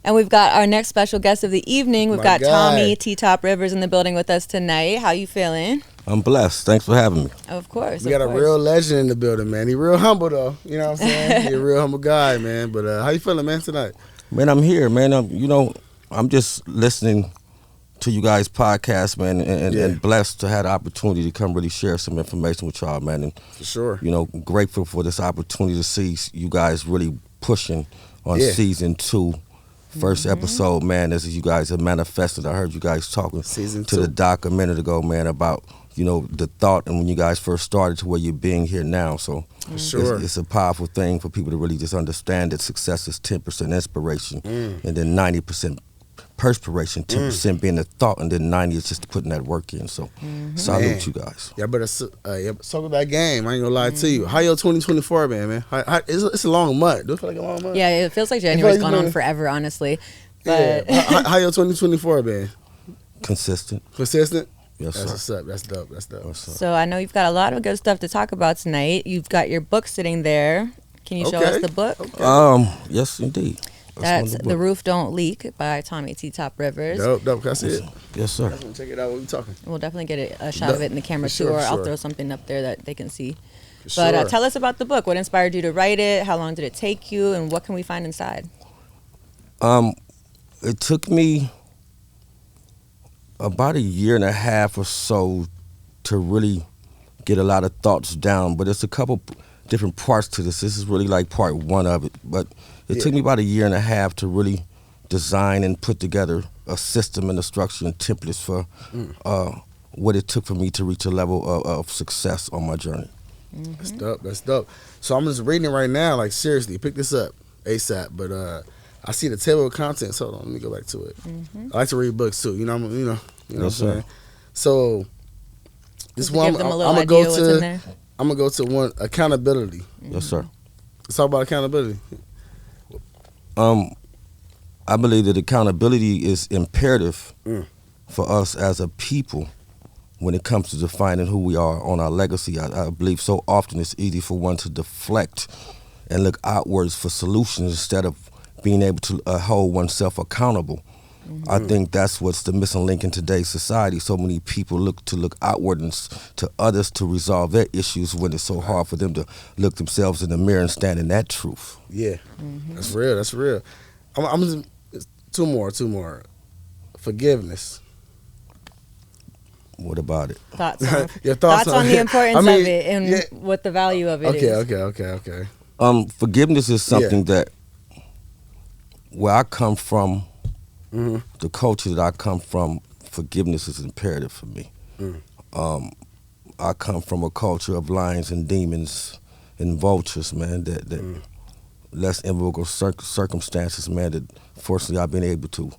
And we've got our next special guest of the evening. We've got guy. Tommie T-Top Rivers in the building with us tonight. How you feeling? I'm blessed. Thanks for having me. Of course. We got a real legend in the building, man. He real humble, though. You know what I'm saying? He a real humble guy, man. But how you feeling, man, tonight? Man, I'm here, man. I'm just listening to you guys' podcast, man, and blessed to have the opportunity to come really share some information with y'all, man. And, For sure. Grateful for this opportunity to see you guys really pushing on season 2. First episode, man, as you guys have manifested. I heard you guys talking Season to 2. the doc a minute ago, man, about, the thought and when you guys first started to where you're being here now. So For sure. it's a powerful thing for people to really just understand that success is 10% inspiration and then 90% perspiration, 10% being the thought, and then 90 is just putting that work in. So salute you guys. Yeah, but talk about that game. I ain't gonna lie to you. How your 2024 been, man? It's a long month. Do it feel like a long month? Yeah, it feels like January's gone on forever, honestly. But How your 2024 been? Consistent. Consistent? Yes, sir. That's what's up. That's dope. That's dope. What's up? So I know you've got a lot of good stuff to talk about tonight. You've got your book sitting there. Can you show us the book? Yes, indeed. That's The Roof Don't Leak by Tommie T-Top Rivers. Dope. Can I see it? Yes, sir. I'm gonna check it out while we talking. We'll definitely get a shot of it in the camera too, or I'll throw something up there that they can see. For But sure. tell us about the book. What inspired you to write it? How long did it take you? And what can we find inside? It took me about a year and a half or so to really get a lot of thoughts down, but it's a couple different parts to this. This is really like part 1 of it, but it took me about a year and a half to really design and put together a system and a structure and templates for what it took for me to reach a level of success on my journey. That's dope. So I'm just reading it right now. Like, seriously, pick this up ASAP. But I see the table of contents. Hold on, let me go back to it. I like to read books too. You know what I'm saying. So this one, I'm gonna go to. I'm gonna go to one, accountability. Yes, sir. Let's talk about accountability. I believe that accountability is imperative for us as a people when it comes to defining who we are on our legacy. I believe so often it's easy for one to deflect and look outwards for solutions instead of being able to hold oneself accountable. I think that's what's the missing link in today's society. So many people look outward and to others to resolve their issues when it's so hard for them to look themselves in the mirror and stand in that truth. Yeah, that's real. That's real. I'm just, two more. Forgiveness. What about it? Thoughts on, Your thoughts on the importance of it and yeah. what the value of it is. Okay. Forgiveness is something that where I come from, the culture that I come from, forgiveness is imperative for me. I come from a culture of lions and demons and vultures, man, that less invulnerable circumstances, man, that fortunately I've been able to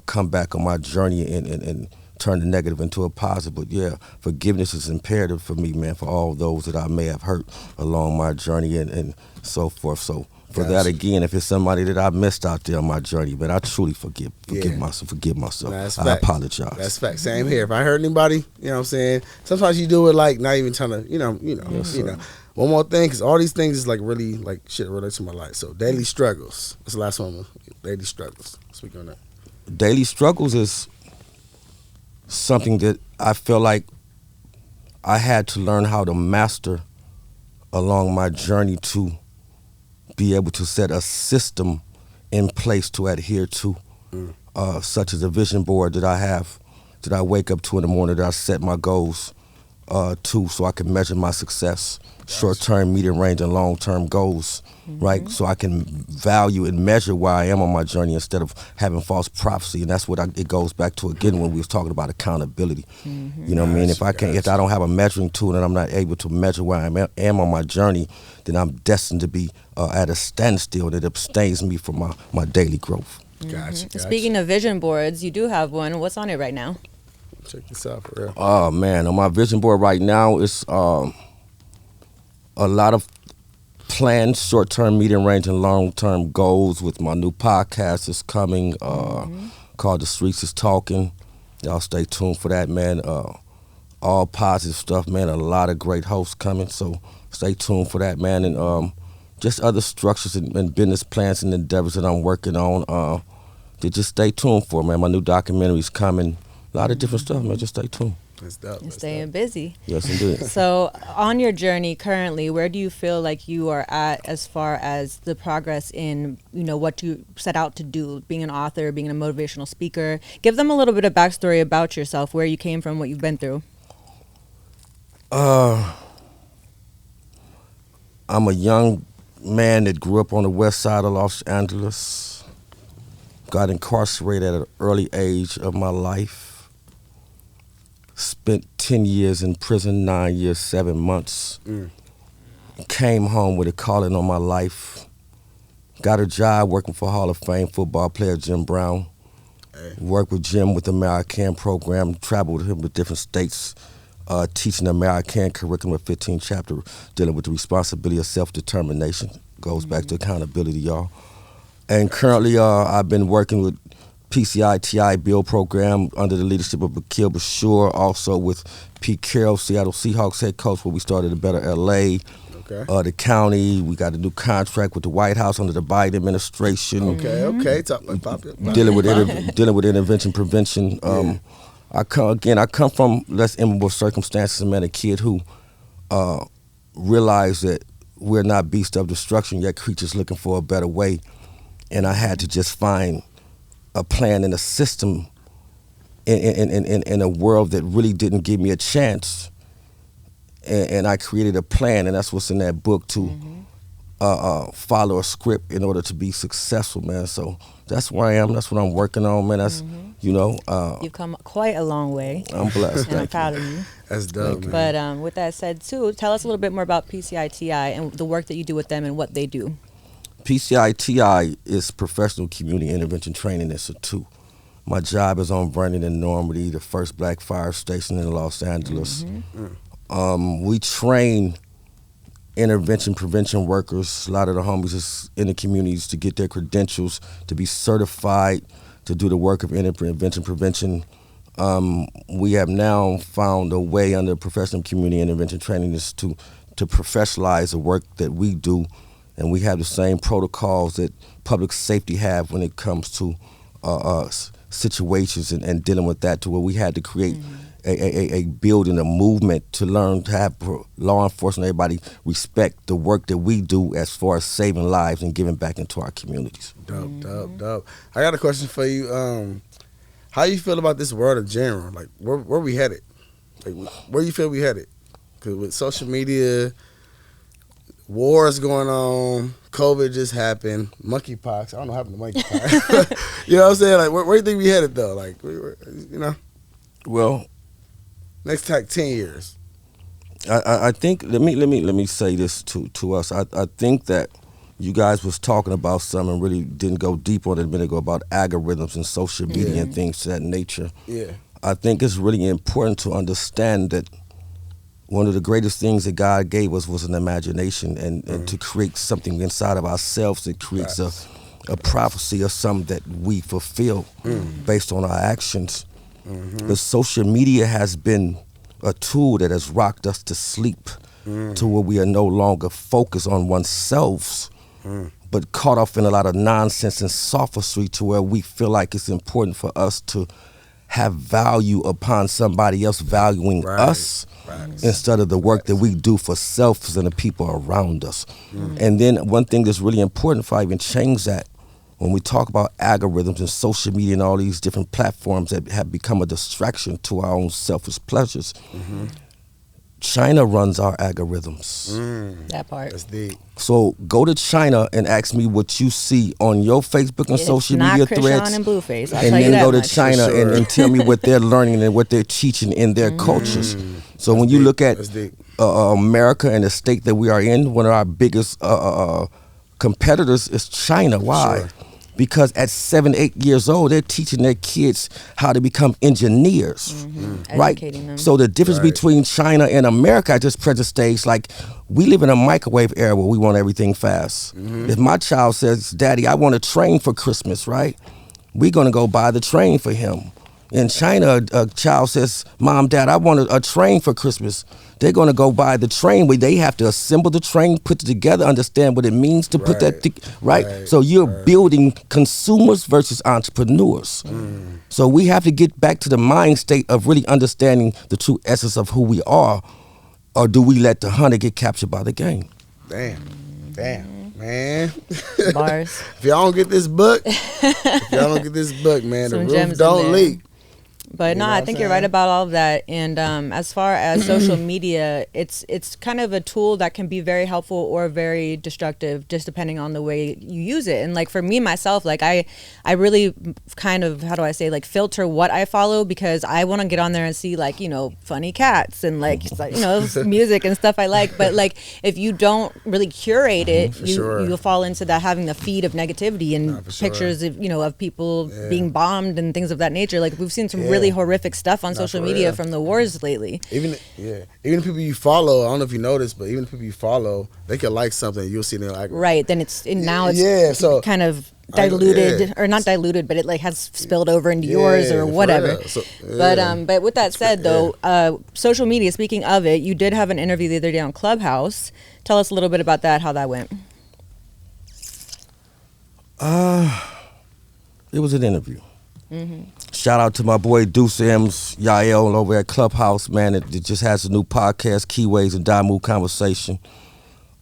come back on my journey and turn the negative into a positive. But yeah, forgiveness is imperative for me, man, for all those that I may have hurt along my journey and so forth. So for that, again, if it's somebody that I missed out there on my journey, but I truly forgive myself. I apologize. That's fact. Same here. If I hurt anybody, you know what I'm saying? Sometimes you do it like not even trying to, you know. One more thing, because all these things is like really like shit related to my life. So daily struggles. That's the last one. Daily struggles. Speak on that. Daily struggles is something that I feel like I had to learn how to master along my journey to be able to set a system in place to adhere to, such as a vision board that I have, that I wake up to in the morning, that I set my goals to so I can measure my success, short-term, medium range, and long-term goals, right? So I can value and measure where I am on my journey instead of having false prophecy. And that's what it goes back to again when we was talking about accountability. You know what I mean? If I don't have a measuring tool and I'm not able to measure where I am on my journey, then I'm destined to be at a standstill that abstains me from my daily growth. Gotcha. Speaking of vision boards, you do have one. What's on it right now? Check this out for real. Oh man, on my vision board right now, it's a lot of planned short-term, medium-range, and long-term goals with my new podcast that's coming called The Streets is Talking. Y'all stay tuned for that, man. All positive stuff, man. A lot of great hosts coming, so stay tuned for that, man. And just other structures and business plans and endeavors that I'm working on. to just stay tuned for, man. My new documentary's coming. A lot of different stuff, man. Just stay tuned. That's dope. You're staying busy. Yes, indeed. So on your journey currently, where do you feel like you are at as far as the progress in, what you set out to do, being an author, being a motivational speaker? Give them a little bit of backstory about yourself, where you came from, what you've been through. I'm a young man that grew up on the west side of Los Angeles, got incarcerated at an early age of my life. Spent 10 years in prison, 9 years, 7 months. Came home with a calling on my life. Got a job working for Hall of Fame football player Jim Brown. Worked with Jim with the American program, traveled with him to different states, teaching the American curriculum, 15 chapter, dealing with the responsibility of self-determination. Goes back to accountability, y'all. And currently I've been working with PCITI Bill program under the leadership of Bakil Bashir, also with Pete Carroll, Seattle Seahawks head coach, where we started a better LA. The county, we got a new contract with the White House under the Biden administration. Okay. Talk about it. Dealing with intervention prevention. I come from less immovable circumstances, man. A kid who realized that we're not beasts of destruction, yet creatures looking for a better way. And I had to just find a plan and a system in a world that really didn't give me a chance. And I created a plan, and that's what's in that book, to follow a script in order to be successful, man. So that's where I am. That's what I'm working on, man. That's, you've come quite a long way. I'm blessed. And I'm proud of you. That's dope, man. But with that said, too, tell us a little bit more about PCITI and the work that you do with them and what they do. PCITI is Professional Community Intervention Training Institute. My job is on Vernon and Normandy, the first black fire station in Los Angeles. We train intervention prevention workers, a lot of the homies is in the communities, to get their credentials, to be certified, to do the work of intervention prevention. We have now found a way under Professional Community Intervention Training Institute to professionalize the work that we do. And we have the same protocols that public safety have when it comes to situations and dealing with that, to where we had to create a building, a movement to learn to have law enforcement, everybody respect the work that we do as far as saving lives and giving back into our communities. Dope. I got a question for you. How you feel about this world in general? Like, where we headed? Like, where you feel we headed? Because with social media, wars going on, COVID just happened, monkeypox. I don't know what happened to monkeypox. You know what I'm saying? Like, where do you think we headed though? Like, Well, next 10 years. I think let me say this to us. I think that you guys was talking about something and really didn't go deep on it a minute ago about algorithms and social media and things of that nature. Yeah. I think it's really important to understand that one of the greatest things that God gave us was an imagination and to create something inside of ourselves that creates a prophecy or something that we fulfill based on our actions. But social media has been a tool that has rocked us to sleep to where we are no longer focused on oneself, but caught off in a lot of nonsense and sophistry to where we feel like it's important for us to have value upon somebody else valuing us instead of the work that we do for selves and the people around us. And then one thing that's really important, if I even change that, when we talk about algorithms and social media and all these different platforms that have become a distraction to our own selfish pleasures, China runs our algorithms. That part. That's deep. So go to China and ask me what you see on your Facebook and social media threads. And Blueface, I'll and tell you then that go to much. China and tell me what they're learning and what they're teaching in their cultures. So when you look at America and the state that we are in, one of our biggest competitors is China. Why? Sure. Because at 7, 8 years old, they're teaching their kids how to become engineers, right? Educating them. So the difference between China and America at this present stage, like, we live in a microwave era where we want everything fast. If my child says, "Daddy, I want a train for Christmas," right? We're gonna go buy the train for him. In China, a child says, "Mom, Dad, I want a train for Christmas." They're going to go buy the train where they have to assemble the train, put it together, understand what it means to put that, right? So you're building consumers versus entrepreneurs. So we have to get back to the mind state of really understanding the true essence of who we are, or do we let the hunter get captured by the game? Damn, man. Bars. If y'all don't get this book, man, Some the gems roof in don't there. leak. But no, I think you're right about all of that. And as far as social media, it's kind of a tool that can be very helpful or very destructive, just depending on the way you use it. And like for me myself, like I really kind of, how do I say, like filter what I follow, because I want to get on there and see like, you know, funny cats and like you know, music and stuff I like. But like if you don't really curate it, you'll fall into that, having the feed of negativity and pictures of, you know, of people being bombed and things of that nature. Like we've seen some really horrific stuff on social media from the wars lately. Even the people you follow, I don't know if you noticed, but even the people you follow, they can like something, you'll see them like then it's so kind of diluted or not diluted, but it like has spilled over into yours or whatever. So, but with that said though, social media, speaking of it, you did have an interview the other day on Clubhouse. Tell us a little bit about that, how that went. It was an interview. Shout out to my boy Deuce M's Yael over at Clubhouse, man. It just has a new podcast, Keyways and Damu Conversation.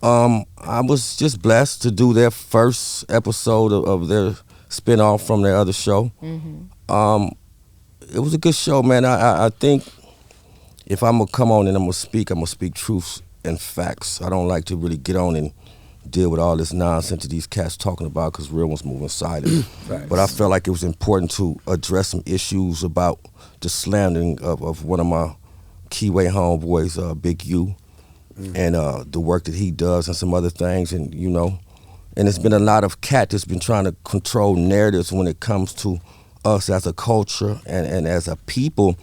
I was just blessed to do their first episode of their spinoff from their other show. It was a good show, man. I think if I'm gonna come on and I'm gonna speak truths and facts. I don't like to really get on and deal with all this nonsense that these cats talking about, because real ones moving silent. But I felt like it was important to address some issues about the slandering of one of my Keyway homeboys, Big U, and the work that he does and some other things. And you know, and it's been a lot of cat that's been trying to control narratives when it comes to us as a culture and as a people.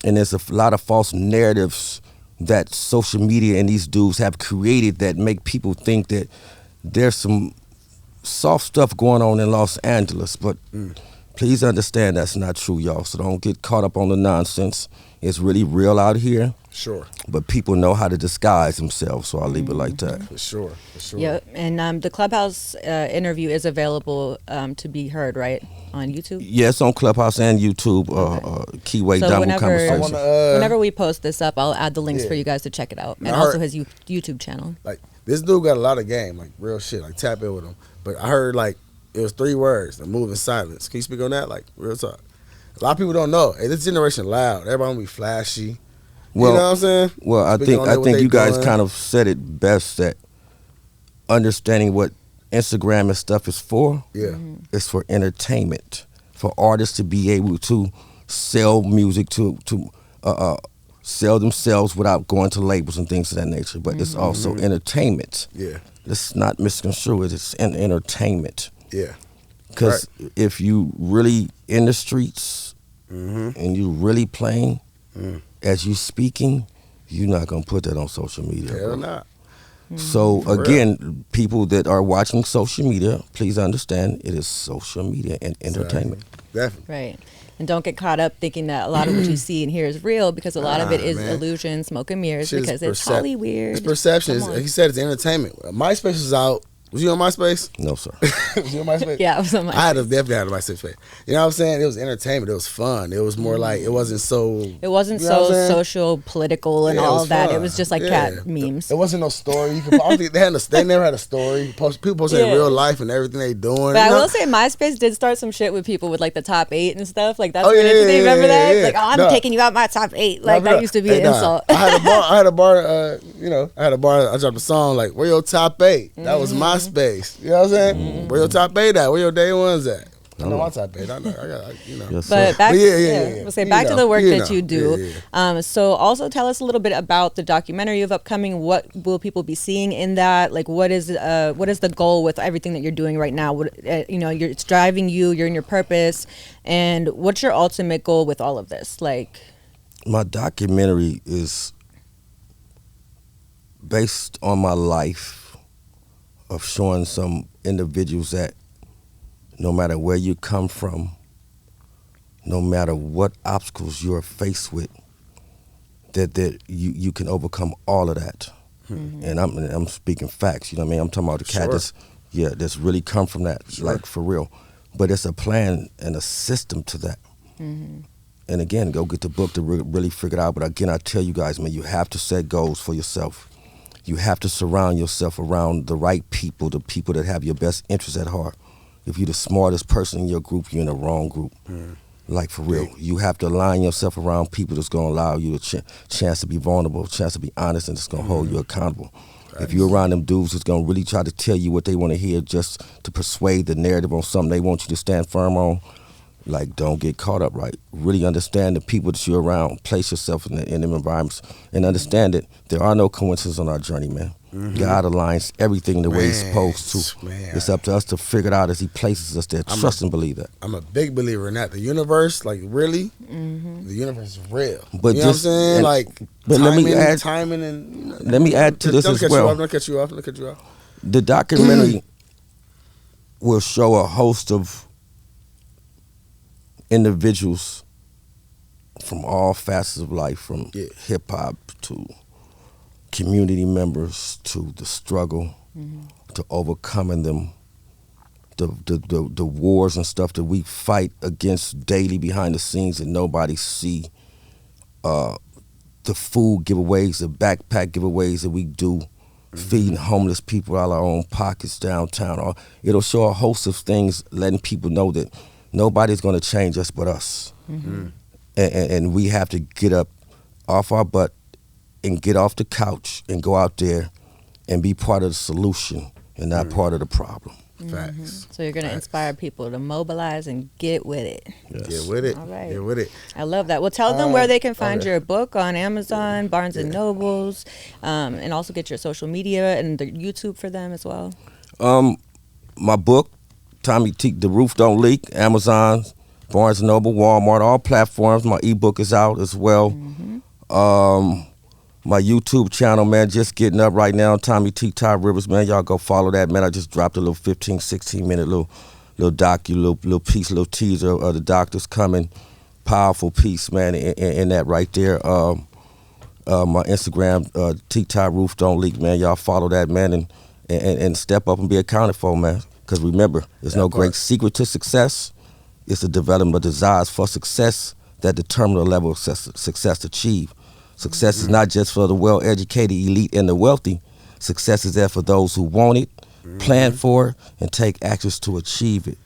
And there's a lot of false narratives that social media and these dudes have created that make people think that there's some soft stuff going on in Los Angeles. But please understand that's not true, y'all. So don't get caught up on the nonsense. It's really real out here. Sure. But people know how to disguise themselves, so I'll leave it like that. For sure. Yeah, and the Clubhouse interview is available to be heard, right, on YouTube? Yes, on Clubhouse and YouTube, Keyway Damu Conversation. Whenever we post this up, I'll add the links for you guys to check it out. And also his YouTube channel. Like, this dude got a lot of game, like real shit, like tap in with him. But I heard like it was 3 words, like move in silence. Can you speak on that? Like real talk. A lot of people don't know. Hey, this generation loud. Everybody gonna be flashy. Well, you know what I'm saying? Well, I think you guys kind of said it best, that understanding what Instagram and stuff is for. It's for entertainment, for artists to be able to sell music, to sell themselves without going to labels and things of that nature. But it's also entertainment. Let's not misconstrue it. It's an entertainment. Because if you really in the streets and you really playing as you speaking, you're not gonna put that on social media. Hell not. So again, people that are watching social media, please understand it is social media and entertainment. Definitely. Right. And don't get caught up thinking that a lot of what you see and hear is real, because a lot of it is illusion, smoke and mirrors, because it's Holly weird. It's perception. He said it's entertainment. MySpace was out. Was you on MySpace? No, sir. Was you on MySpace? Yeah, I was on MySpace. I definitely had a MySpace page. You know what I'm saying? It was entertainment. It was fun. It was more like, it wasn't so... It wasn't so social, political, and all of that. Fun. It was just like cat memes. It wasn't no story. I don't think they never had a story. People posted in real life and everything they doing. But I will say MySpace did start some shit with people with like the top 8 and stuff. Like that's interesting. Remember that? Yeah. Like, oh, I'm taking you out my top 8. Like that used to be an insult. I had a bar. I dropped a song like, "Where your top 8?" That was MySpace. You know what I'm saying? Where your top 8 at? Where your day ones at? I know my top 8. I know. I got, you know. Yes, but back, We'll say back to the work that you do. So also tell us a little bit about the documentary you have upcoming. What will people be seeing in that? Like, what is the goal with everything that you're doing right now? It's driving you. You're in your purpose, and what's your ultimate goal with all of this? Like, my documentary is based on my life, of showing some individuals that no matter where you come from, no matter what obstacles you're faced with, that you can overcome all of that. And I'm speaking facts, you know what I mean? I'm talking about the cat that's really come from that, like for real. But it's a plan and a system to that. And again, go get the book to really figure it out. But again, I tell you guys, man, you have to set goals for yourself. You have to surround yourself around the right people, the people that have your best interests at heart. If you're the smartest person in your group, you're in the wrong group. Like for real. You have to align yourself around people that's going to allow you a chance to be vulnerable, a chance to be honest, and that's going to hold you accountable. If you're around them dudes that's going to really try to tell you what they want to hear just to persuade the narrative on something they want you to stand firm on, like, don't get caught up, right? Really understand the people that you're around. Place yourself in them environments and understand that there are no coincidences on our journey, man. God aligns everything the way He's supposed to. It's up to us to figure it out as He places us there. Trust and believe that. I'm a big believer in that. The universe, like, really, the universe is real. But you know what I'm saying? Like, but timing and... You know, let me add to this as well. Don't cut you off. The documentary will show a host of individuals from all facets of life, from hip-hop to community members to the struggle to overcoming them, the wars and stuff that we fight against daily behind the scenes that nobody see, the food giveaways, the backpack giveaways that we do, feeding homeless people out of our own pockets downtown. It'll show a host of things, letting people know that nobody's going to change us but us. And we have to get up off our butt and get off the couch and go out there and be part of the solution and not part of the problem. Facts. So you're going to inspire people to mobilize and get with it. Yes. Get with it. All right. Get with it. I love that. Well, tell them where they can find your book on Amazon, Barnes and Nobles, and also get your social media and the YouTube for them as well. My book, Tommie, The Roof Don't Leak, Amazon, Barnes & Noble, Walmart, all platforms. My ebook is out as well. My YouTube channel, man, just getting up right now, Tommie T. Ty Rivers, man. Y'all go follow that, man. I just dropped a little 15, 16-minute little little piece, little teaser of the doctors coming. Powerful piece, man, in that right there. My Instagram, T. Ty Roof Don't Leak, man. Y'all follow that, man, and step up and be accounted for, man. Because remember, there's no great secret to success. It's the development of desires for success that determine the level of success achieved. Success is not just for the well-educated, elite, and the wealthy. Success is there for those who want it, plan for it, and take actions to achieve it.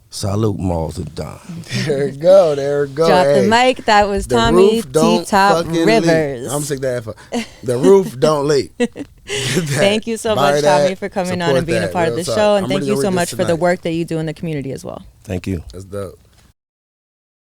Salute, Mawlz and Donn. There it go. Drop the mic. That was Tommie T. Top Rivers. I'm sick that for the roof don't leak. Thank you so much, Tommie, for coming on and being a part of the show. And thank you so much for the work that you do in the community as well. Thank you. That's dope.